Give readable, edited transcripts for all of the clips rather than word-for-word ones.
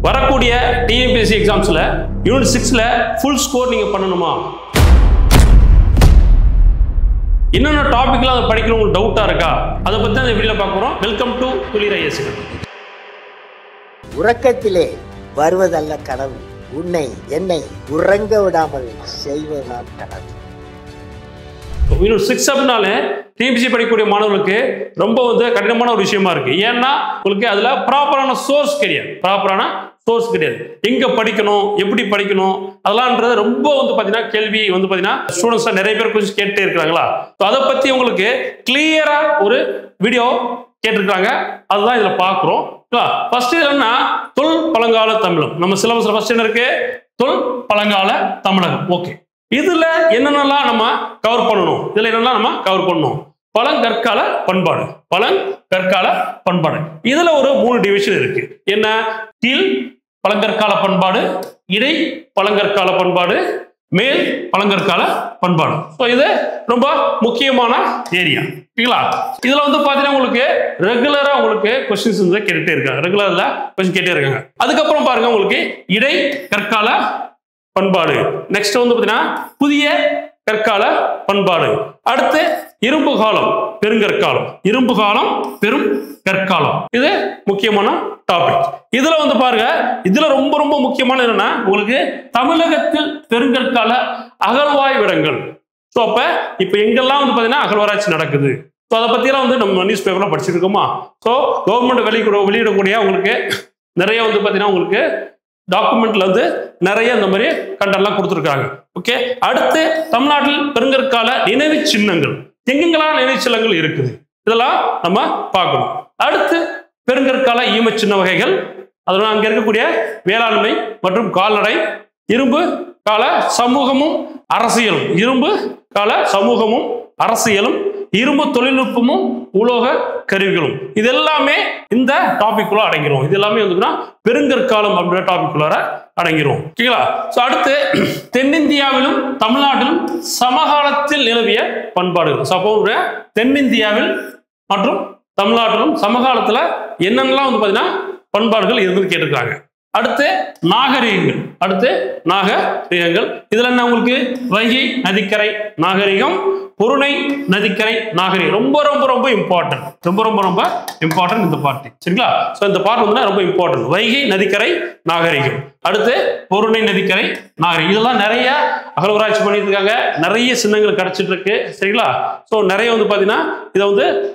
வரக்கூடிய TNPSC எக்ஸாம்ஸ்ல unit 6ல full score நீங்க பண்ணணுமா? என்னென்ன டாபிக்லாம் அதை படிக்கணும் உங்களுக்கு டவுட்டா இருக்கா? அதை பத்தி அந்த வீடியோல பார்க்க போறோம். வெல்கம் டு துளிர் ஐஎஸ். உறக்கத்திலே வருவதல்ல கனவு, உன்னை என்னை உறங்க விடாமல் செய்வதுதான் கனவு. யூனிட் 6 அப்படின்னாலே டிஎன்பிஎஸ்சி படிக்கக்கூடிய மாணவர்களுக்கு ரொம்ப கடினமான ஒரு விஷயமா இருக்கு. ஏன்னா உங்களுக்கு அதுல ப்ராப்பரான சோர்ஸ் கிடையாது. எங்க படிக்கணும், எப்படி படிக்கணும், அதெல்லாம்ன்றது ரொம்ப பாத்தீங்கன்னா கேள்வி பாத்தீங்கன்னா ஸ்டூடெண்ட்ஸ் நிறைய பேர் கொஞ்சம் கேட்டே இருக்காங்களா? அதை பத்தி உங்களுக்கு கிளியரா ஒரு வீடியோ கேட்டிருக்காங்க. அதுதான் இதுல பாக்குறோம். ஃபர்ஸ்ட் என்னன்னா தொல் பழங்கால தமிழகம். நம்ம சிலபஸ்ல ஃபர்ஸ்ட் என்ன இருக்கு? தொல் பழங்கால தமிழகம். ஓகே, இதுல என்னென்னலாம் நம்ம கவர் பண்ணணும்? பழங்கற்கால பண்பாடு. இதுல ஒரு 3 டிவிஷன் இருக்கு. என்ன? கீழ் பழங்கற்கால பண்பாடு, இடை பழங்கற்கால பண்பாடு, மேல் பழங்கற்கால பண்பாடு. இது ரொம்ப முக்கியமான ஏரியா. ஓகேங்களா? இதுல பாத்தீங்கன்னா உங்களுக்கு ரெகுலரா உங்களுக்கு கொஸ்டின்ஸ் கேட்டுட்டே இருக்காங்க. ரெகுலர்ல கொஸ்டின் கேட்டே இருக்காங்க. அதுக்கப்புறம் பாருங்க உங்களுக்கு இடை கற்கால பண்பாடு. நெக்ஸ்ட் பாத்தீங்கன்னா புதிய கற்கால பண்பாடு. அடுத்து இரும்பு காலம், பெருங்கற்காலம். பெரும் கற்காலம். இது முக்கியமான டாபிக். இதுல பாருங்க, இதுல ரொம்ப ரொம்ப முக்கியமான என்னன்னா உங்களுக்கு தமிழகத்தில் பெருங்கற்கால அகழ்வாய்விடங்கள். ஸோ அப்ப இப்ப எங்கெல்லாம் பாத்தீங்கன்னா அகழ்வாராய்ச்சி நடக்குது, ஸோ அதை பத்தி எல்லாம் நம்ம நியூஸ் பேப்பர்ல படிச்சிருக்கோமா? ஸோ கவர்மெண்ட் வெளியிடக்கூடிய உங்களுக்கு நிறைய பாத்தீங்கன்னா உங்களுக்கு டாக்குமெண்ட்ல நிறைய இந்த மாதிரி கண்டெல்லாம் கொடுத்துருக்காங்க. ஓகே, அடுத்து தமிழ்நாட்டில் பெருங்கற்கால நினைவு சின்னங்கள். எங்கெங்கெல்லாம் நினைவு சின்னங்கள் இருக்குது இதெல்லாம் நம்ம பார்க்கணும். அடுத்து பெருங்கற்கால ஈம சின்ன வகைகள், அதனால அங்க இருக்கக்கூடிய வேளாண்மை மற்றும் கால்நடை, இரும்பு கால சமூகமும் அரசியலும், இரும்பு தொழில்நுட்பமும் உலோக கருவிகளும். இது எல்லாமே இந்த டாபிக் குள்ள அடங்கிரும். இது எல்லாமே பெருங்கற்காலம் அப்படின்ற டாபிக் குள்ள அடங்கிரும். ஓகேங்களா? சோ அடுத்து தென்னிந்தியாவிலும் தமிழ்நாட்டிலும் சமகாலத்தில் நிலவிய பண்பாடுகள். சோ அப்போ தென்னிந்தியாவில் மற்றும் தமிழ்நாட்டிலும் சமகாலத்துல என்னென்னலாம் பாத்தீங்கன்னா பண்பாடுகள் இருந்து கேட்டிருக்காங்க. அடுத்து நாகரிகங்கள். இதுல என்ன உங்களுக்கு வைகை நதிக்கரை நாகரிகம், பொருணை நதிக்கரை நாகரிகம். ரொம்ப ரொம்ப ரொம்ப இம்பார்ட்டன்ட். இந்த பார்ட். சரிங்களா? சோ இந்த பார்ட் ரொம்ப இம்பார்ட்டன்ட். வைகை நதிக்கரை நாகரிகம், அடுத்து பொருணை நதிக்கரை நாகரிகம். இதெல்லாம் நிறைய அகழ்வாராய்ச்சி பண்ணிட்டு இருக்காங்க. நிறைய சின்னங்கள் கிடைச்சிட்டு இருக்கு. சரிங்களா? சோ நிறைய பாத்தீங்கன்னா இதை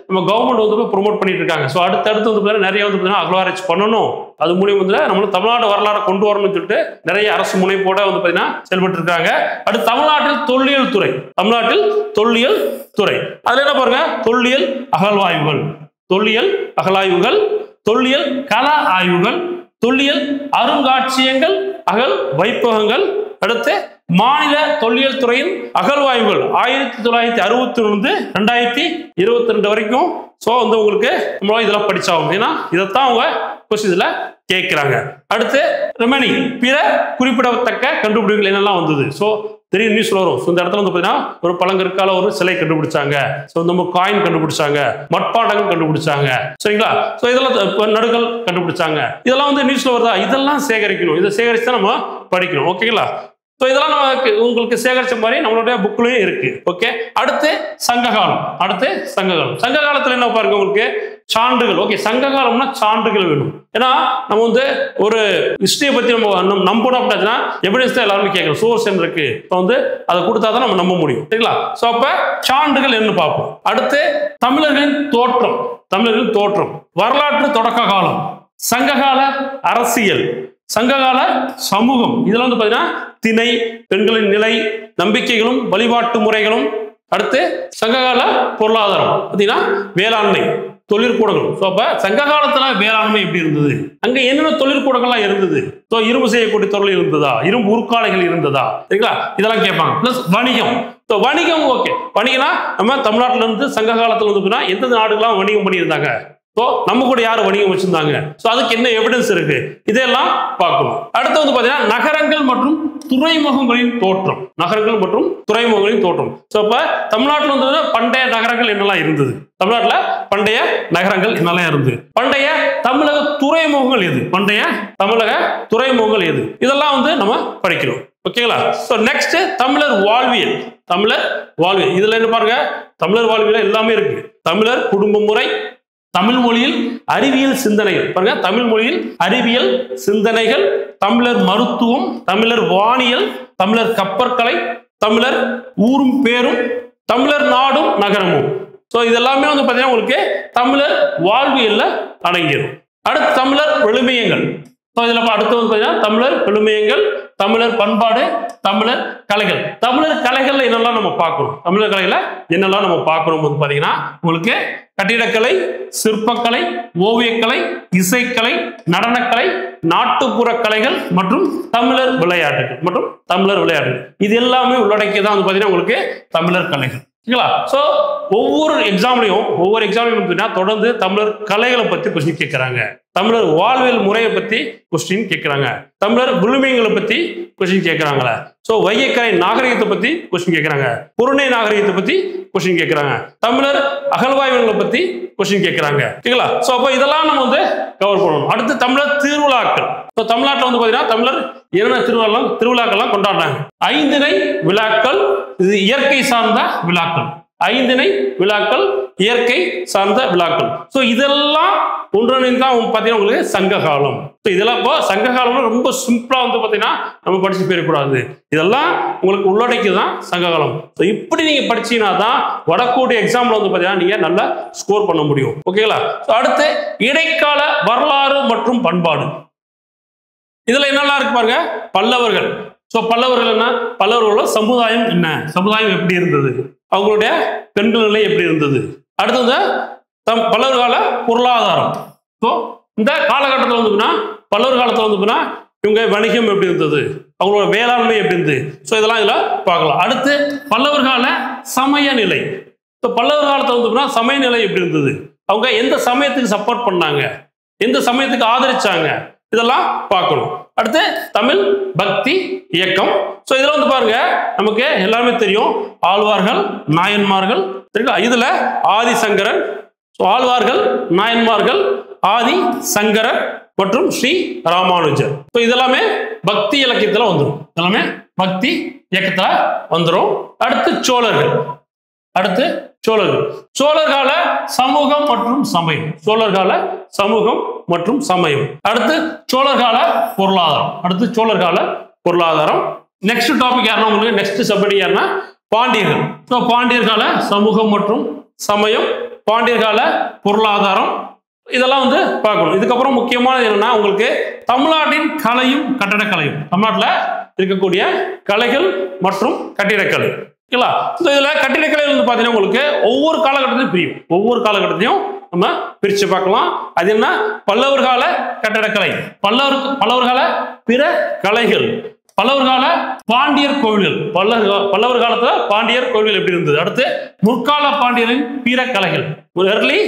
நம்ம கவர்மெண்ட் ப்ரொமோட் பண்ணிட்டு இருக்காங்க. சோ அடுத்தடுத்து நிறைய அகழ்வாராய்ச்சி பண்ணணும். அது மூலியம் நம்மளும் தமிழ்நாடு வரலாறு கொண்டு வரணும்னு சொல்லிட்டு நிறைய அரசு முனைப்போட பாத்தீங்கன்னா செயல்பட்டு இருக்காங்க. அடுத்து தமிழ்நாட்டில் தொல்லியல் துறை. அதுல என்ன பாருங்க? தொல்லியல் அகழ்வாய்வுகள், தொல்லியல் கள ஆய்வுகள், தொல்லியல் அருங்காட்சியகங்கள், அகழ் வைப்பகங்கள். அடுத்து மாநில தொல்லியல் துறையின் அகழ்வாய்வுகள் 1961 2022 வரைக்கும். சோ உங்களுக்கு இதெல்லாம் படிச்சாகும். ஏன்னா இதைத்தான் அவங்க கொஸ்டின்ல கேட்கிறாங்க. அடுத்து ரிமைனிங் பிற குறிப்பிடத்தக்க கண்டுபிடிப்புகள் என்னெல்லாம் வந்தது. சோ பெரிய நியூஸ்ல வரும். இந்த இடத்துல பாத்தீங்கன்னா ஒரு பழங்கற்கால ஒரு சிலை கண்டுபிடிச்சாங்க, நம்ம காயின் கண்டுபிடிச்சாங்க, மட்பாண்டங்கள் கண்டுபிடிச்சாங்க. சரிங்களா? சோ இதெல்லாம் நடுகள் கண்டுபிடிச்சாங்க. இதெல்லாம் நியூஸ்ல வருதா? இதெல்லாம் சேகரிக்கணும். இதை சேகரிச்சு நம்ம படிக்கணும். ஓகேங்களா? ஸோ இதெல்லாம் நம்ம உங்களுக்கு சேகரிச்ச மாதிரி நம்மளுடைய புக்லயும் இருக்கு. ஓகே, அடுத்து சங்ககாலம். சங்க காலத்துல என்ன பாருங்க உங்களுக்கு சான்றுகள். ஓகே, சங்க காலம்னா சான்றுகள் வேணும். ஏன்னா நம்ம ஒரு ஹிஸ்டரியை பத்தி நம்ம நம்பணும் அப்படின்னா எவிடன்ஸ் தான் எல்லாருமே கேட்கணும். சோர்ஸ் என்ன இருக்கு, இப்போ அதை கொடுத்தாதான் நம்ம நம்ப முடியும். சரிங்களா? ஸோ அப்ப சான்றுகள் என்ன பார்ப்போம். அடுத்து தமிழர்களின் தோற்றம், வரலாற்று தொடக்க காலம், சங்ககால அரசியல், சங்ககால சமூகம். இதுல பாத்தீங்கன்னா திணை, பெண்களின் நிலை, நம்பிக்கைகளும் வழிபாட்டு முறைகளும். அடுத்து சங்ககால பொருளாதாரம் பாத்தீங்கன்னா வேளாண்மை, தொழிற்கூடங்கள். அப்ப சங்க காலத்துல வேளாண்மை எப்படி இருந்தது, அங்க என்னென்ன தொழிற்கூடங்கள்லாம் இருந்தது, இரும்பு செய்யக்கூடிய தொழில் இருந்ததா, இரும்பு உருக்காலைகள் இருந்ததா, சரிங்களா? இதெல்லாம் கேட்பாங்க. பிளஸ் வணிகம். ஓகே, வணிகம்னா நம்ம தமிழ்நாட்டில இருந்து சங்க காலத்துல எந்தெந்த நாடுகள்லாம் வணிகம் பண்ணியிருந்தாங்க. ஸோ நம்ம கூட யார் வணிகம் வச்சிருந்தாங்க, ஸோ அதுக்கு என்ன எவிடன்ஸ் இருக்கு, இதெல்லாம் பார்க்கணும். அடுத்து வந்து பார்த்தீங்கன்னா நகரங்கள் மற்றும் துறைமுகங்களின் தோற்றம். நகரங்கள் மற்றும் துறைமுகங்களின் தோற்றம். ஸோ இப்போ தமிழ்நாட்டில் வந்து பண்டைய நகரங்கள் என்னெல்லாம் இருந்தது, தமிழ்நாட்டில் பண்டைய நகரங்கள் என்னெல்லாம் இருந்தது, பண்டைய தமிழக துறைமுகங்கள் எது, பண்டைய தமிழக துறைமுகங்கள் எது, இதெல்லாம் வந்து நம்ம படிக்கிறோம். ஓகேங்களா? ஸோ நெக்ஸ்ட் தமிழர் வாழ்வியல். தமிழர் வாழ்வியல் இதுல என்ன பாருங்க, தமிழர் வாழ்வியல் எல்லாமே இருக்கு. தமிழர் குடும்ப முறை, தமிழ் மொழியில் அறிவியல் சிந்தனைகள் பாருங்க, தமிழ் மொழியில் அறிவியல் சிந்தனைகள், தமிழர் மருத்துவம், தமிழர் வானியல், தமிழர் கப்பற்கலை, தமிழர் ஊரும் பேரும், தமிழர் நாடும் நகரமும். ஸோ இதெல்லாமே வந்து பார்த்தீங்கன்னா உங்களுக்கு தமிழர் வாழ்வியல்ல அடங்கிடும். அடுத்து தமிழர் விழுமியங்கள். ஸோ இதில் அடுத்து வந்து பார்த்தீங்கன்னா தமிழர் விழுமியங்கள், தமிழர் பண்பாடு, தமிழர் கலைகள். தமிழர் கலைகள்ல என்னெல்லாம் நம்ம பார்க்கணும், தமிழர் கலைகளை என்னெல்லாம் நம்ம பார்க்கணும் வந்து பார்த்தீங்கன்னா உங்களுக்கு கட்டிடக்கலை, சிற்பக்கலை, ஓவியக்கலை, இசைக்கலை, நடனக்கலை, நாட்டுப்புற கலைகள் மற்றும் தமிழர் விளையாட்டுகள் இது எல்லாமே உள்ளடக்கியதான் வந்து பார்த்தீங்கன்னா உங்களுக்கு தமிழர் கலைகள். ஸோ ஒவ்வொரு எக்ஸாம்லையும் தொடர்ந்து தமிழர் கலைகளை பத்தி கொஸ்டின் கேட்கிறாங்க, தமிழர் வாழ்வியல் முறையை பத்தி கொஸ்டின் கேட்கிறாங்க, தமிழர் விழுமியங்களை பத்தி கொஸ்டின் கேட்கிறாங்களா, ஸோ வையக்கரை நாகரிகத்தை பத்தி கொஸ்டின் கேட்கிறாங்க, புறநை நாகரிகத்தை பத்தி கொஸ்டின் கேட்கிறாங்க, தமிழர் அகழ்வாய்வுகளை பத்தி கொஸ்டின் கேட்கிறாங்க. ஓகேங்களா? ஸோ அப்போ இதெல்லாம் நம்ம வந்து கவர் பண்ணணும். அடுத்து தமிழர் திருவிழாக்கள். ஸோ தமிழ்நாட்டில் வந்து பார்த்தீங்கன்னா தமிழர் என்னென்ன திருவிழாக்கள்லாம் கொண்டாடுறாங்க. ஐந்திணை விழாக்கள், இது இயற்கை சார்ந்த விழாக்கள். ஐந்திணை விழாக்கள் இயற்கை சார்ந்த விழாக்கள். ஸோ இதெல்லாம் ஒன்றிணைந்து தான் பார்த்தீங்கன்னா உங்களுக்கு சங்க காலம். ஸோ இதெல்லாம் இப்போ சங்க காலம்னா ரொம்ப சிம்பிளா வந்து பார்த்தீங்கன்னா நம்ம படிச்சு போயிடக்கூடாது, இதெல்லாம் உங்களுக்கு உள்ளடக்கி தான் சங்க காலம். ஸோ இப்படி நீங்க படிச்சீங்கன்னா தான் வடக்கூடிய எக்ஸாம்ல வந்து பார்த்தீங்கன்னா நீங்க நல்லா ஸ்கோர் பண்ண முடியும். ஓகேங்களா? ஸோ அடுத்து இடைக்கால வரலாறு மற்றும் பண்பாடு. இதுல என்னெல்லாம் இருக்கு பாருங்க. பல்லவர்கள். ஸோ பல்லவர்கள் என்ன, பல்லவர்களோட சமுதாயம் என்ன, சமுதாயம் எப்படி இருந்தது, அவங்களுடைய பெண்கள் நிலை எப்படி இருந்தது. அடுத்தது பல்லவர் கால பொருளாதாரம். ஸோ இந்த காலகட்டத்தில் வந்து பல்லவர் காலத்தில் வந்து இவங்க வணிகம் எப்படி இருந்தது, அவங்களோட வேளாண்மை எப்படி இருந்தது, ஸோ இதெல்லாம் இதில் பார்க்கலாம். அடுத்து பல்லவர் கால சமய நிலை. ஸோ பல்லவர் காலத்தில் வந்து சமய நிலை எப்படி இருந்தது, அவங்க எந்த சமயத்துக்கு சப்போர்ட் பண்ணாங்க, எந்த சமயத்துக்கு ஆதரிச்சாங்க, இதெல்லாம் பார்க்கணும். அடுத்து தமிழ் பக்தி இயக்கம். ஸோ இதில் வந்து பாருங்க நமக்கு எல்லாமே தெரியும், ஆழ்வார்கள் நாயன்மார்கள். இதுல ஆதிசங்கரன், ஆழ்வார்கள் நாயன்மார்கள், ஆதி சங்கரர் மற்றும் ஸ்ரீ ராமானுஜர். ஸோ இதெல்லாமே பக்தி இலக்கியத்துல வந்துடும், எல்லாமே பக்தி இயக்கத்துல வந்துடும். அடுத்து சோழர்கள். சோழர் கால சமூகம் மற்றும் சமயம். சோழர் கால சமூகம் மற்றும் சமயம். அடுத்து சோழர் கால பொருளாதாரம். நெக்ஸ்ட் டாபிக் யாருன்னா உங்களுக்கு நெக்ஸ்ட் சப்ஜெக்ட் யாருன்னா பாண்டியர்கள். ஸோ பாண்டியர் கால சமூகம் மற்றும் சமயம், பாண்டியர் கால பொருளாதாரம், இதெல்லாம் வந்து பார்க்கணும். இதுக்கப்புறம் முக்கியமானது என்னன்னா உங்களுக்கு தமிழ்நாட்டின் கலையும் கட்டடக்கலையும். தமிழ்நாட்டில் இருக்கக்கூடிய கலைகள் மற்றும் கட்டிடக்கலை. ஓகேங்களா? இதுல கட்டிடக்கலை வந்து பாத்தீங்கன்னா உங்களுக்கு ஒவ்வொரு காலகட்டத்திலும் பிரியும், ஒவ்வொரு காலகட்டத்தையும் நம்ம பிரிச்சு பார்க்கலாம். அது என்ன, பல்லவர் கால கட்டடக்கலை, பல்லவர் கால பிற கலைகள், பல்லவர் கால பாண்டியர் கோவில்கள், பல்லவர் காலத்துல பாண்டியர் கோவில்கள் எப்படி இருந்தது. அடுத்து முற்கால பாண்டியரின் பிற கலைகள், early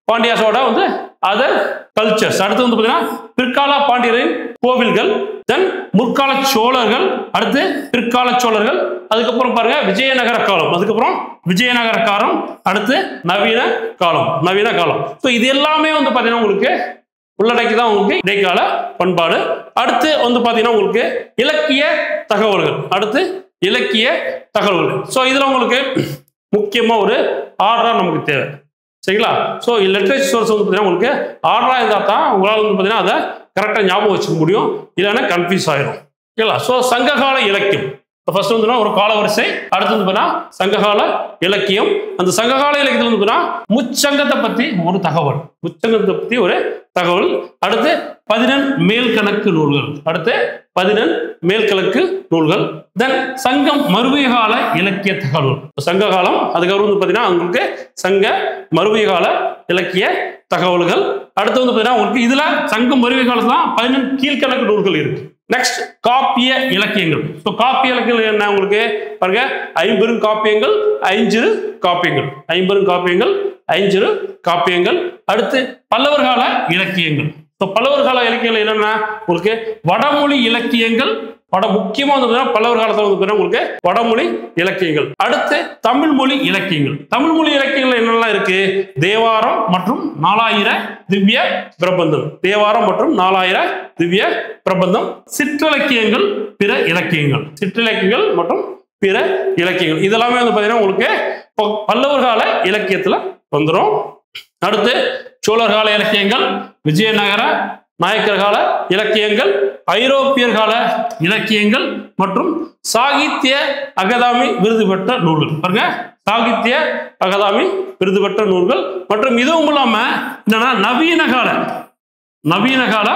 பாண்டியாஸோட வந்து அதர் கல்ச்சர்ஸ். அடுத்து வந்து பாத்தீங்கன்னா பிற்கால பாண்டியரின் கோவில்கள், தென் முற்கால சோழர்கள், அடுத்து பிற்கால சோழர்கள், அதுக்கப்புறம் பாருங்க விஜயநகர காலம், அதுக்கப்புறம் விஜயநகர காலம், அடுத்து நவீன காலம். ஸோ இது எல்லாமே வந்து பாத்தீங்கன்னா உங்களுக்கு உள்ளடக்கி தான் உங்களுக்கு இடைக்கால பண்பாடு. அடுத்து வந்து பாத்தீங்கன்னா உங்களுக்கு இலக்கிய தகவல்கள். ஸோ இதுல உங்களுக்கு முக்கியமா ஒரு ஆர்டரா நமக்கு தேவை. சரிங்களா? ஸோ லிட்ரேச்சர் சோர்ஸ் வந்து பார்த்தீங்கன்னா உங்களுக்கு ஆர்டரா இருந்தால் தான் உங்களால் வந்து பார்த்தீங்கன்னா அதை கரெக்டாக ஞாபகம் வச்சுக்க முடியும், இல்லைன்னா கன்ஃபியூஸ் ஆயிடும். ஓகேங்களா? ஸோ சங்ககால இலக்கியம் ஃபர்ஸ்ட் வந்து ஒரு காலவரிசை, அடுத்து வந்து பார்த்தீங்கன்னா சங்ககால இலக்கியம். அந்த சங்ககால இலக்கியத்தில் வந்து பார்த்தீங்கன்னா முச்சங்கத்தை பற்றி ஒரு தகவல், அடுத்து 14 மேல் கணக்கு நூல்கள், அடுத்து பதினெண் மேல்கிழக்கு நூல்கள். தென் சங்கம் மறுவிய கால இலக்கிய தகவல். சங்க காலம் அதுக்கப்புறம் வந்து பாத்தீங்கன்னா உங்களுக்கு சங்க மறுவிய கால இலக்கிய தகவல்கள். அடுத்து வந்து பாத்தீங்கன்னா உங்களுக்கு இதுல சங்கம் மறுவிய காலத்துல 11 கீழ்கணக்கு நூல்கள் இருக்கு. நெக்ஸ்ட் காப்பிய இலக்கியங்கள். ஸோ காப்பிய இலக்கியங்கள் என்ன உங்களுக்கு பாருங்க, ஐம்பெரும் காப்பியங்கள், ஐஞ்சிறு காப்பியங்கள், ஐம்பெரும் காப்பியங்கள், ஐஞ்சிறு காப்பியங்கள். அடுத்து பல்லவர் கால இலக்கியங்கள். ஸோ பல்லவர் கால இலக்கியங்கள் என்னன்னா உங்களுக்கு வடமொழி இலக்கியங்கள், முக்கியமா வந்து பல்லவர் காலத்துல வந்து உங்களுக்கு வடமொழி இலக்கியங்கள். அடுத்து தமிழ் மொழி இலக்கியங்கள். தமிழ் மொழி இலக்கியங்கள் என்னெல்லாம் இருக்கு? தேவாரம் மற்றும் 4000 திவ்ய பிரபந்தம். தேவாரம் மற்றும் 4000 திவ்ய பிரபந்தம். சிற்றிலக்கியங்கள், பிற இலக்கியங்கள். சிற்றிலக்கியங்கள் மற்றும் பிற இலக்கியங்கள் இதெல்லாமே வந்து பாத்தீங்கன்னா உங்களுக்கு பல்லவர் கால இலக்கியத்துல வந்துடும். அடுத்து சோழர் கால இலக்கியங்கள், விஜயநகர நாயக்கர் கால இலக்கியங்கள், ஐரோப்பியர் கால இலக்கியங்கள் மற்றும் சாகித்ய அகாதமி விருது பெற்ற நூல்கள். பாருங்க, சாகித்ய அகாதமி விருது பெற்ற நூல்கள். மற்றும் இதுவும் இல்லாம என்னன்னா நவீன கால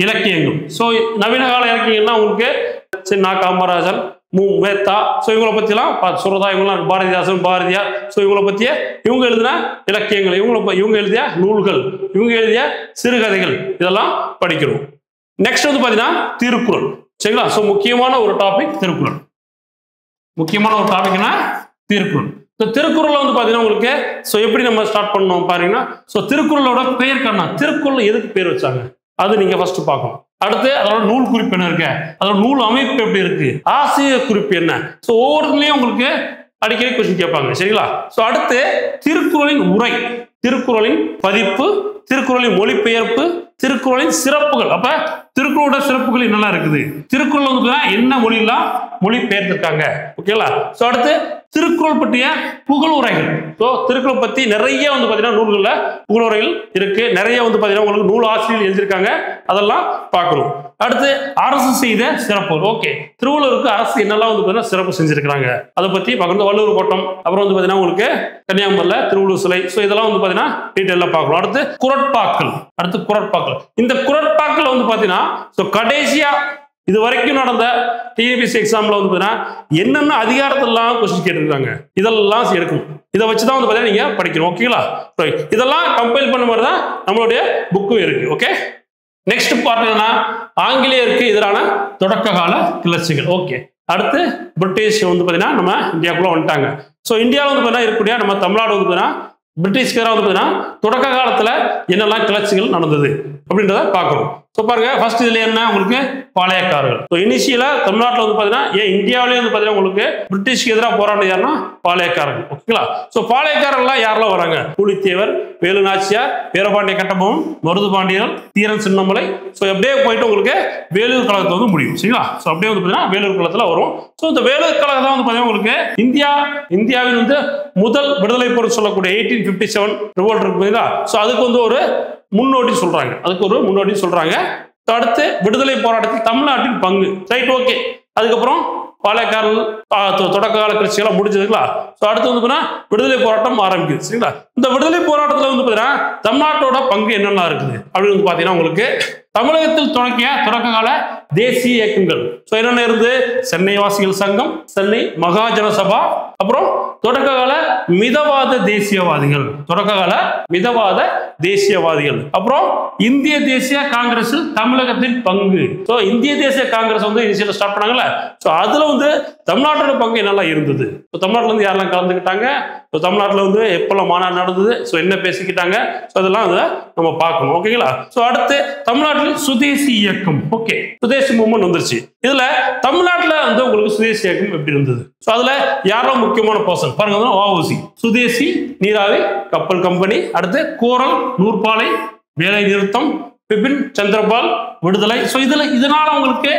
இலக்கியங்கள். ஸோ நவீன கால இலக்கியங்கள்னா உங்களுக்கு சின்ன காமராஜன், மேத்தா, ஸோ இவங்களை பற்றிலாம் சொல்றதா, இவங்களாம் பாரதிதாசன், பாரதியார், ஸோ இவங்களை பற்றிய இவங்க எழுதின இலக்கியங்கள், இவங்க எழுதிய நூல்கள், இவங்க எழுதிய சிறுகதைகள் இதெல்லாம் படிக்கிறோம். நெக்ஸ்ட் வந்து பார்த்தீங்கன்னா திருக்குறள். சரிங்களா? ஸோ முக்கியமான ஒரு டாபிக் திருக்குறள். முக்கியமான ஒரு டாபிக்னா திருக்குறள். திருக்குறள் வந்து பார்த்தீங்கன்னா உங்களுக்கு ஸோ எப்படி நம்ம ஸ்டார்ட் பண்ணோம் பாருங்கன்னா, ஸோ திருக்குறளோட பெயர் காரணம், திருக்குறள் எதுக்கு பேர் வச்சாங்க அது நீங்க ஃபர்ஸ்ட் பார்க்கணும். அடுத்து அதோட நூல் குறிப்பு என்ன இருக்கு, அதோட நூல் அமைப்பு எப்படி இருக்கு, ஆசிரியர் குறிப்பு என்ன, ஸோ ஒவ்வொருத்துலயும் உங்களுக்கு அடிக்கடி கொஸ்டின் கேட்பாங்க. சரிங்களா? ஸோ அடுத்து திருக்குறளின் உரை, திருக்குறளின் பதிப்பு, திருக்குறளின் மொழிபெயர்ப்பு, திருக்குறளின் சிறப்புகள். அப்ப திருக்குறளோட சிறப்புகள் என்னெல்லாம் இருக்குது, திருக்குறள் வந்து என்ன மொழியெல்லாம் மொழி பெயர்த்திருக்காங்க. ஓகேங்களா? ஸோ அடுத்து திருக்குறள் பற்றிய புகழுரைகள். ஸோ திருக்குறள் பத்தி நிறைய வந்து பார்த்தீங்கன்னா நூல்கள்ல புகழுரைகள் இருக்கு. நிறைய வந்து பார்த்தீங்கன்னா உங்களுக்கு நூல் ஆசிரியர் எழுதியிருக்காங்க, அதெல்லாம் பார்க்கணும். அடுத்து அரசு செய்த சிறப்பு. ஓகே, திருவள்ளுவருக்கு அரசு என்னெல்லாம் வந்து பார்த்தீங்கன்னா சிறப்பு செஞ்சிருக்காங்க அதை பத்தி பார்க்கணும். வள்ளுவர் கோட்டம், அப்புறம் வந்து பார்த்தீங்கன்னா உங்களுக்கு கன்னியாகுமரியில் திருவள்ளுவர் சிலை, ஸோ இதெல்லாம் வந்து பார்த்தீங்கன்னா டீட்டெயிலாக பார்க்கணும். அடுத்து குறட்பாக்கள். இந்த குறட்பாக்கள் வந்து பார்த்தீங்கன்னா ஸோ கடைசியா இது வரைக்கும் நடந்த டிஎன்பிஎஸ்சி எக்ஸாம்ல வந்து என்னென்ன அதிகாரத்திலாம் கொஸ்டின் கேட்டிருக்காங்க இதெல்லாம் எடுக்கணும். இதை வச்சுதான் வந்து பார்த்தீங்கன்னா நீங்க படிக்கணும். ஓகேங்களா? இதெல்லாம் கம்பைல் பண்ண மாதிரி தான் நம்மளுடைய புக்கும் இருக்கு. ஓகே, நெக்ஸ்ட் பார்ட் என்னன்னா ஆங்கிலேயருக்கு எதிரான தொடக்க கால கிளர்ச்சிகள். ஓகே, அடுத்து பிரிட்டிஷ் வந்து பார்த்தீங்கன்னா நம்ம இந்தியாவுக்குள்ள வந்துட்டாங்க. ஸோ இந்தியாவில் வந்து பார்த்தீங்கன்னா இருக்கக்கூடிய நம்ம தமிழ்நாடு வந்து பார்த்தீங்கன்னா பிரிட்டிஷ்க்கு எதிராக வந்து பார்த்தீங்கன்னா தொடக்க காலத்துல என்னெல்லாம் கிளர்ச்சிகள் நடந்தது அப்படின்றத பார்க்கணும். ஸோ பாருங்க, ஃபர்ஸ்ட் இதுல என்ன உங்களுக்கு பாளையக்காரர்கள். ஸோ இனிஷியலா தமிழ்நாட்டில் வந்து பார்த்தீங்கன்னா ஏன் இந்தியாவிலேயே வந்து பார்த்தீங்கன்னா உங்களுக்கு பிரிட்டிஷ்க்கு எதிராக போராட்டம் யாருன்னா பாளையக்காரர்கள். ஓகேங்களா? ஸோ பாளையக்காரர்கள்லாம் யாரெல்லாம் வராங்க? புலித்தேவர், வேலு நாச்சியார், வீரபாண்டிய கட்டபொம்மன், மருது பாண்டியர், தீரன் சின்னமலை. ஸோ அப்படியே போயிட்டு உங்களுக்கு வேலூர் கழகத்தை வந்து முடியும். சரிங்களா? ஸோ அப்படியே வந்து பார்த்தீங்கன்னா வேலூர் கழகத்தில் வரும். ஸோ இந்த வேலூர் கழகம் தான் வந்து பார்த்தீங்கன்னா உங்களுக்கு இந்தியாவின் வந்து முதல் விடுதலை போர் சொல்லக்கூடிய 1857 ரிவோல்ட் இருக்கு பார்த்தீங்களா? ஸோ அதுக்கு வந்து ஒரு முன்னோடி சொல்றாங்க. அடுத்து விடுதலை போராட்டத்தில் தமிழ்நாட்டின் பங்கு. Right, okay. அதுக்கப்புறம் பாளையக்காரர்கள் தொடக்க கால கிளர்ச்சிகள் முடிஞ்சதுங்களா? ஸோ அடுத்து வந்து விடுதலை போராட்டம் ஆரம்பிக்குது. சரிங்களா? இந்த விடுதலை போராட்டத்தில் வந்து பார்த்தீங்கன்னா தமிழ்நாட்டோட பங்கு என்னெல்லாம் இருக்குது அப்படின்னு வந்து பார்த்தீங்கன்னா உங்களுக்கு தமிழகத்தில் தொடங்கிய தொடக்க கால தேசிய இயக்கங்கள். ஸோ என்னென்ன இருந்து சென்னை வாசிகள் சங்கம், சென்னை மகாஜன சபா, அப்புறம் தொடக்க கால மிதவாத தேசியவாதிகள், அப்புறம் இந்திய தேசிய காங்கிரஸில் தமிழகத்தின் பங்கு. ஸோ இந்திய தேசிய காங்கிரஸ் வந்து இனிஷியல் ஸ்டார்ட் பண்ணாங்கல்ல, ஸோ அதுல வந்து தமிழ்நாட்டோட பங்கு என்னெல்லாம் இருந்தது, தமிழ்நாட்டில் இருந்து யாரெல்லாம் கலந்துக்கிட்டாங்க, தமிழ்நாட்டில் வந்து எப்பெல்லாம் மாநாடு நடந்தது, ஸோ என்ன பேசிக்கிட்டாங்க, ஸோ அதெல்லாம் நம்ம பார்க்கணும். ஓகேங்களா? ஸோ அடுத்து தமிழ்நாட்டில் சுதேசி இயக்கம். ஓகே, சுதேசி மூவ்மெண்ட் வந்துருச்சு. இதுல தமிழ்நாட்டில் வந்து உங்களுக்கு சுதேசி இயக்கம் எப்படி இருந்தது, ஸோ அதுல யாரெல்லாம் முக்கியமான பர்சன் பாருங்க. வஉசி, சுதேசி நீராவி கப்பல் கம்பெனி, அடுத்து கோரல் நூற்பாலை வேலை நிறுத்தம், பிபின் சந்திரபால் விடுதலை. ஸோ இதனால உங்களுக்கு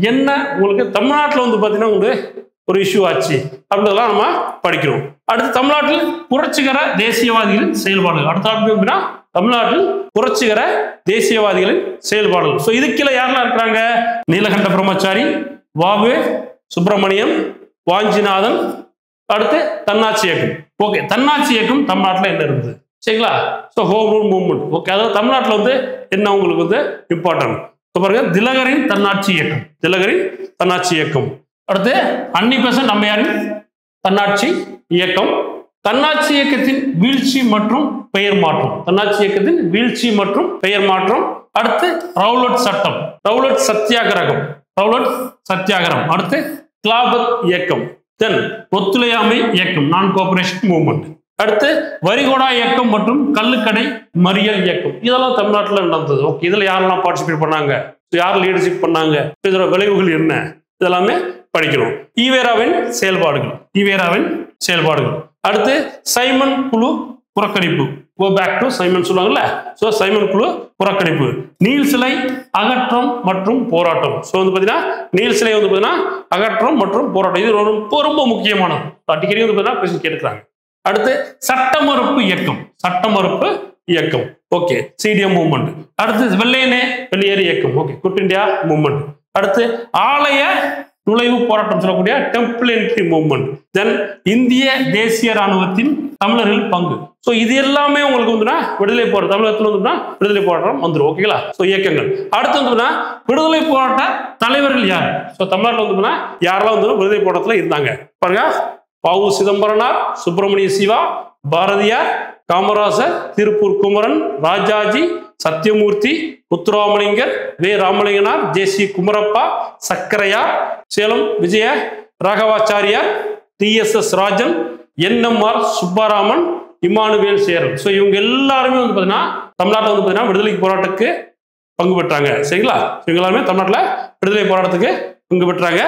என்ன உங்களுக்கு தமிழ்நாட்டில் வந்து பார்த்தீங்கன்னா உங்களுக்கு ஒரு இஷ்யூ ஆச்சு அப்படின்றதெல்லாம் நம்ம படிக்கிறோம். அடுத்து தமிழ்நாட்டில் புரட்சிகர தேசியவாதிகளின் செயல்பாடுகள். அடுத்த தமிழ்நாட்டில் புரட்சிகர தேசியவாதிகளின் செயல்பாடுகள். ஸோ இதுக்கீழே யாரெல்லாம் இருக்கிறாங்க? நீலகண்ட பிரம்மச்சாரி, வாவு சுப்பிரமணியம், வாஞ்சிநாதன், அடுத்து தன்னாட்சி இயக்கம். ஓகே, தன்னாட்சி இயக்கம் தமிழ்நாட்டில் என்ன இருந்தது? சரிங்களா? So home rule movement. Okay, அதாவது தமிழ்நாட்டில் வந்து என்ன உங்களுக்கு வந்து இம்பார்ட்டன்ட். பாருங்க திலகரின் தன்னாட்சி இயக்கம், திலகரின் தன்னாட்சி இயக்கம். அடுத்து அன்னி பெசன்ட் அம்மையாரின் தன்னாட்சி இயக்கம். தன்னாட்சி இயக்கத்தின் வீழ்ச்சி மற்றும் பெயர் மாற்றம், தன்னாட்சி இயக்கத்தின் வீழ்ச்சி மற்றும் பெயர் மாற்றம். அடுத்து ரவுலட் சட்டம், ரவுலட் சத்தியாகிரகம், ரவுலட் சத்தியாகிரகம். அடுத்து கிலாபத் இயக்கம், தென் ஒத்துழையாமை இயக்கம், நான் கோஆபரேஷன் மூவ்மெண்ட். அடுத்து வரிகோடா இயக்கம் மற்றும் கள்ளுக்கடை மறியல் இயக்கம். இதெல்லாம் தமிழ்நாட்டில் நடந்தது. ஓகே, இதுல யாரெல்லாம் பார்ட்டிசிபேட் பண்ணாங்க, யார் லீடர்ஷிப் பண்ணாங்க, இதோட விளைவுகள் என்ன, இதெல்லாமே படிக்கணும். ஈவேராவின் செயல்பாடுகள், ஈவேராவின் செயல்பாடுகள். அடுத்து சைமன் குழு புறக்கணிப்பு, கோ பேக் டு சைமன் சொல்லுவாங்கல்ல, சோ சைமன் குழு புறக்கணிப்பு. நீல் சிலை அகற்றம் மற்றும் போராட்டம். சோ வந்து பாத்தீங்கன்னா நீல் சிலை வந்து பாத்தீங்கன்னா அகற்றம் மற்றும் போராட்டம், இது ரொம்ப ரொம்ப முக்கியமானது. அடிக்கடி வந்து பாத்தீங்கன்னா கொஸ்டின் கேட்கிறாங்க. அடுத்து சட்ட மறுப்பு இயக்கம், சட்ட மறுப்பு இயக்கம். Okay, CTM movement. அடுத்து வெள்ளையனே வெளியேறு இயக்கம். Okay, good India movement. அடுத்து ஆலய நுழைவு போராட்டம் சொல்லக்கூடிய டெம்பிள் என்ட்ரி மூவ்மெண்ட். தென் இந்திய தேசிய ராணுவத்தின் தமிழர்கள் பங்கு. சோ இது எல்லாமே உங்களுக்கு வந்துன்னா விடுதலை போராட்டம், தமிழகத்தில் வந்துன்னா விடுதலை போராட்டம் வந்துடும். ஓகேங்களா? சோ இயக்கங்கள். அடுத்து வந்துன்னா விடுதலை போராட்ட தலைவர்கள் யார்? சோ தமிழ்நாட்டில் வந்துன்னா யாரெல்லாம் வந்து விடுதலை போராட்டத்தில் இருந்தாங்க பாருங்க. பவு Chidambaranar, Subramaniya Siva, Bharathiyar, Kamarajar, Tiruppur Kumaran, Rajaji, Sathyamurthy, Muthuramalingar, Ve Ramalinganar, J C. Kumarappa, Sakkaraiyar, Salem Vijaya Raghavachariyar, T S S. Rajan, N M R. Subbaraman, Immanuel Seran. So இவங்க எல்லாருமே வந்து பார்த்தீங்கன்னா தமிழ்நாட்டில் வந்து பார்த்தீங்கன்னா விடுதலை போராட்டத்துக்கு பங்கு பெற்றாங்க. சரிங்களா? இவங்க எல்லாருமே தமிழ்நாட்டில் விடுதலை போராட்டத்துக்கு பங்கு பெற்றாங்க.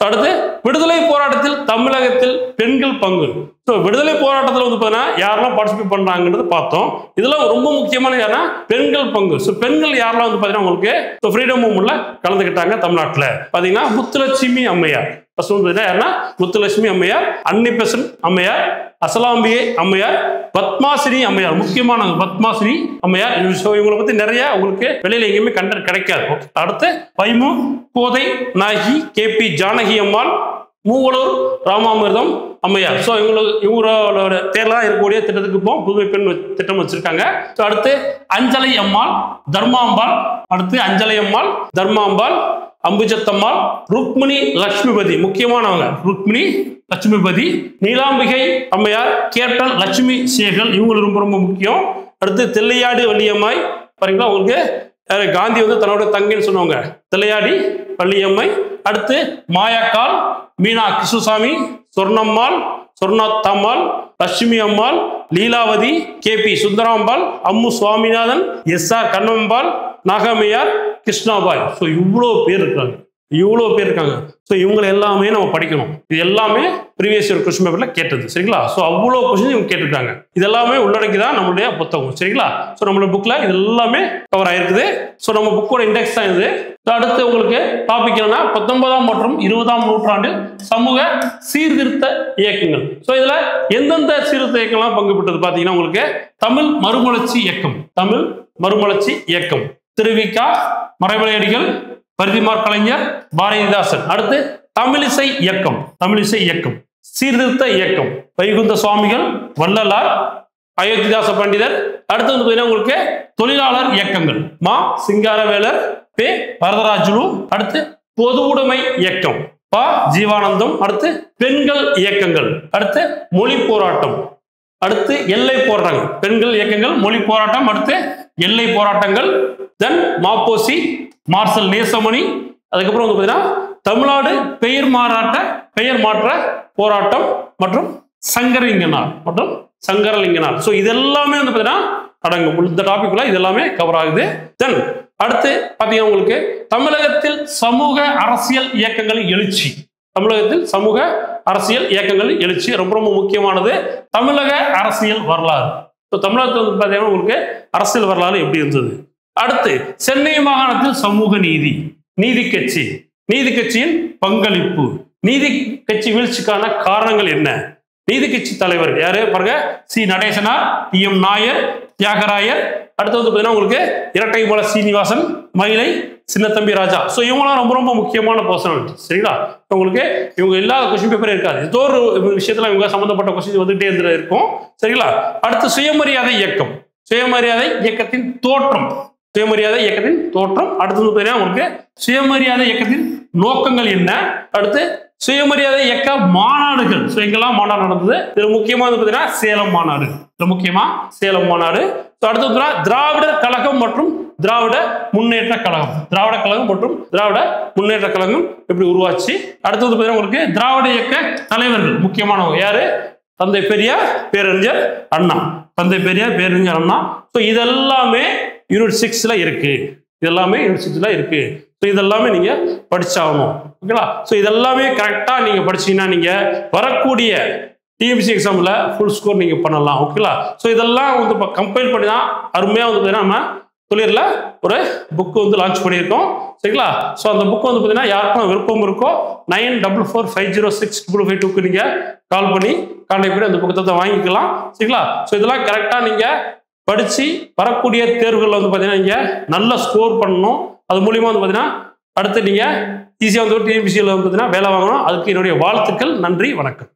அடுத்து விடுதலை போராட்டத்தில் தமிழகத்தில் பெண்கள் பங்கு. ஸோ விடுதலை போராட்டத்தில் வந்து பார்த்தீங்கன்னா யாரெல்லாம் பார்ட்டிசிபேட் பண்றாங்கன்றது பார்த்தோம். இதெல்லாம் ரொம்ப முக்கியமான யாருன்னா பெண்கள் பங்கு. ஸோ பெண்கள் யாரெல்லாம் வந்து பார்த்தீங்கன்னா உங்களுக்கு ஃப்ரீடம் மூவ்மெண்ட்ல கலந்துக்கிட்டாங்க தமிழ்நாட்டில் பார்த்தீங்கன்னா முத்துலட்சுமி அம்மையார். ஃபர்ஸ்ட் வந்து யாருன்னா முத்துலட்சுமி அம்மையார், அன்னி பெசன்ட் அம்மையார், அசலாம்பிகை அம்மையார், பத்மாசினி அம்மையார். முக்கியமான பத்மாசினி அம்மையார். இவங்களை பத்தி நிறைய உங்களுக்கு வெளியில எங்கேயுமே கண்டென்ட் கிடைக்காது. அடுத்து வைமு கோதை நாயகி, கே.பி. ஜானகி அம்மாள், மூவலூர் ராமாமிர்தம் அம்மையார். ஸோ இவங்களோட தேர்தலாக இருக்கக்கூடிய திட்டத்துக்கு இப்போ புதுமை பெண் திட்டம் வச்சிருக்காங்க. ஸோ அடுத்து அஞ்சலை அம்மாள், தர்மாம்பாள். அடுத்து அஞ்சலை அம்மாள், தர்மாம்பாள், அம்புஜத்தம்மாள், ருக்மிணி லட்சுமிபதி. முக்கியமானவங்க ருக்மிணி லட்சுமிபதி, நீலாம்பிகை அம்மையார், கேப்டன் லட்சுமி சேகல். இவங்க ரொம்ப ரொம்ப முக்கியம். அடுத்து தில்லையாடி வள்ளியம்மாய் பாருங்களா, உங்களுக்கு காந்தி வந்து தன்னோட தங்கைன்னு சொன்னவங்க தில்லையாடி வள்ளியம்மை. அடுத்து Mayakkal, Meena Krishnasamy, Sornammal, Sornathammal, Lakshmi Ammal, Leelavathi, K P. Sundarambal, Ammu Swaminathan, S R. Kannambal, Nagamaiyar, Krishnabai. So இவ்வளோ பேர் இருக்காங்க, இவ்வளோ பேர் இருக்காங்க. ஸோ இவங்களை எல்லாமே நம்ம படிக்கணும். இது எல்லாமே ப்ரீவியஸ் இயர் கொஸ்டின் பேப்பர்ல கேட்டது. சரிங்களா? ஸோ அவ்வளோ கொஸ்டின் இவங்க கேட்டிருக்காங்க. இது எல்லாமே உள்ளடக்கி தான் நம்மளுடைய புத்தகம். சரிங்களா? ஸோ நம்மளோட புக்ல இது எல்லாமே கவர் ஆயிருக்குது. ஸோ நம்ம புக்கோட இண்டெக்ஸ் தான் இது. அடுத்து உங்களுக்கு டாபிக் என்னன்னா 19ஆம் மற்றும் 20ஆம் நூற்றாண்டில் சமூக சீர்திருத்த இயக்கங்கள். ஸோ இதுல எந்தெந்த சீர்திருத்த இயக்கங்கள்லாம் பங்கு பெற்றது பார்த்தீங்கன்னா உங்களுக்கு தமிழ் மறுமலர்ச்சி இயக்கம், தமிழ் மறுமலர்ச்சி இயக்கம், திருவிக்கா, மறைமலையடிகள், பரிதிமார் கலைஞர், பாரதிதாசன். அடுத்து தமிழிசை இயக்கம், தமிழிசை இயக்கம், சீர்திருத்த இயக்கம், வைகுந்த சுவாமிகள், வள்ளலார், அயோத்திதாச பண்டிதர். அடுத்து வந்து பார்த்தீங்கன்னா உங்களுக்கு தொழிலாளர் இயக்கங்கள், மா சிங்காரவேலர், பே வரதராஜுலு. அடுத்து பொது உடைமை இயக்கம், பா ஜீவானந்தம். அடுத்து பெண்கள் இயக்கங்கள், அடுத்து மொழி போராட்டம், அடுத்து எல்லை போராட்டங்கள், பெண்கள் இயக்கங்கள், மொழி போராட்டம், அடுத்து எல்லை போராட்டங்கள், தென் மாப்போசி, மார்சல் நேசமணி. அதுக்கப்புறம் வந்து பார்த்தீங்கன்னா தமிழ்நாடு பெயர் மாற்ற போராட்டம் மற்றும் சங்கரலிங்கனார் மற்றும் சங்கரலிங்கனார். ஸோ இதெல்லாமே வந்து பார்த்தீங்கன்னா அடங்கும் இந்த டாபிக்ல இதெல்லாமே கவர் ஆகுது. தென் அடுத்து பார்த்தீங்கன்னா உங்களுக்கு தமிழகத்தில் சமூக அரசியல் இயக்கங்களின் எழுச்சி, தமிழகத்தில் சமூக அரசியல் இயக்கங்களின் எழுச்சி ரொம்ப ரொம்ப முக்கியமானது. தமிழக அரசியல் வரலாறு. ஸோ தமிழகத்தில் வந்து பார்த்தீங்கன்னா உங்களுக்கு அரசியல் வரலாறு எப்படி இருந்தது. அடுத்து சென்னை மாகாணத்தில் சமூக நீதி, நீதி கட்சி, நீதி கட்சியின் பங்களிப்பு, நீதி கட்சி வீழ்ச்சிக்கான காரணங்கள் என்ன, நீதி கட்சி தலைவர் யாரு பாருங்க, சி நடேசனார், டி.எம். நாயர், தியாகராயர். அடுத்து வந்து பார்த்தீங்கன்னா உங்களுக்கு இரட்டை மலை சீனிவாசன், மயிலை சின்னத்தம்பி ராஜா. ஸோ இவங்களாம் ரொம்ப ரொம்ப முக்கியமான பர்சனாலிட்டி. சரிங்களா? உங்களுக்கு இவங்க இல்லாத கொஸ்டின் பேப்பர் இருக்காது. ஏதோ ஒரு விஷயத்துல இவங்க சம்பந்தப்பட்ட கொஸ்டின் வந்துட்டே இருக்கும். சரிங்களா? அடுத்து சுயமரியாதை இயக்கம், சுயமரியாதை இயக்கத்தின் தோற்றம், சுயமரியாதை இயக்கத்தின் தோற்றம். அடுத்தது பார்த்தீங்கன்னா உங்களுக்கு சுயமரியாதை இயக்கத்தின் நோக்கங்கள் என்ன, அடுத்து சுயமரியாதை இயக்க மாநாடுகள். ஸோ எங்கெல்லாம் மாநாடு நடந்தது, இதுல முக்கியமா பார்த்தீங்கன்னா சேலம் மாநாடு, இதுல முக்கியமா சேலம் மாநாடு. அடுத்து திராவிடர் கழகம் மற்றும் திராவிட முன்னேற்ற கழகம், திராவிட கழகம் மற்றும் திராவிட முன்னேற்ற கழகம் எப்படி உருவாச்சு. அடுத்தது பார்த்தீங்கன்னா உங்களுக்கு திராவிட இயக்க தலைவர்கள் முக்கியமானவங்க யாரு, தந்தை பெரியார், பேரறிஞர் அண்ணா, தந்தை பெரியார், பேரறிஞர் அண்ணா. ஸோ இதெல்லாமே யூனிட் 6ல இருக்கு, இதெல்லாமே யூனிட் 6ல இருக்கு. ஸோ இதெல்லாமே நீங்க படிச்சாகணும். ஓகேங்களா? ஸோ இதெல்லாமே கரெக்டா நீங்க படிச்சீங்கன்னா நீங்க வரக்கூடிய டிஎன்பிஎஸ்சி எக்ஸாம்ல ஃபுல் ஸ்கோர் நீங்க பண்ணலாம். ஓகேங்களா? ஸோ இதெல்லாம் வந்து இப்போ கம்பைல் பண்ணி தான் அருமையா வந்து நம்ம தொழிலில் ஒரு புக்கு வந்து லான்ச் பண்ணியிருக்கோம். சரிங்களா? ஸோ அந்த புக்கு வந்து பார்த்தீங்கன்னா யாருக்கும் விருப்பம் இருக்கோ 9445065552க்கு நீங்க கால் பண்ணி கான்டாக்ட் பண்ணி அந்த புத்தகத்தை வாங்கிக்கலாம். சரிங்களா? ஸோ இதெல்லாம் கரெக்டா நீங்க படிச்சு வரக்கூடிய தேர்வுகளில் வந்து பார்த்தீங்கன்னா நீங்க நல்ல ஸ்கோர் பண்ணணும். அது மூலியமா வந்து பார்த்தீங்கன்னா அடுத்து நீங்க ஈஸியாக வந்து டிஎன்பிஎஸ்சியில் வந்து பார்த்தீங்கன்னா வேலை வாங்கணும். அதுக்கு என்னுடைய வாழ்த்துக்கள். நன்றி, வணக்கம்.